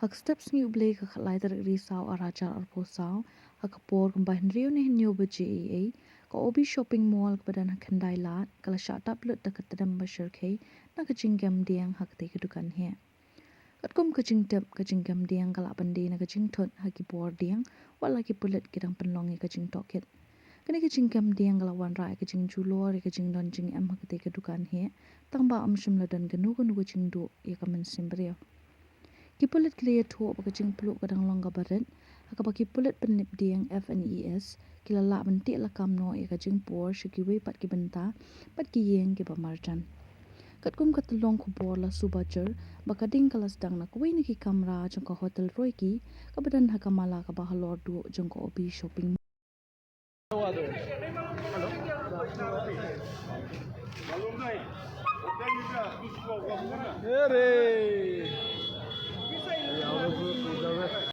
hak steps ngi uble ka khalai dar risau arajar arposau hak por kumbahin rio ne new bje ka obi shopping mall kepadan Khyndai lat kala Shah tablet dekat Tdem bashir ke na kecingam diang hak te kedukan he kat kum kecingam diang kala pandi na kecing thot haki por diang wala ki pulet kidang penlongi kecing toket kini kecingam diang kala wan rai kecing julor kecing don jing am hak te kedukan he tangba shimla dan genu kecing do ya kamen simbrio kipulit clear to bakacing peluk kadang long gabaret akaba kipulit penlip diang FNES kilala benti lakam no e kajing por shikiwe pat ki benta pat ki yeng ki pamarjan katkum katulong ko bor la subajer bakading kalas dang na kuwi ni ki kamra jong ka hotel roy ki kabadan hakamala ka bahalor du jong ko obi shopping Hey!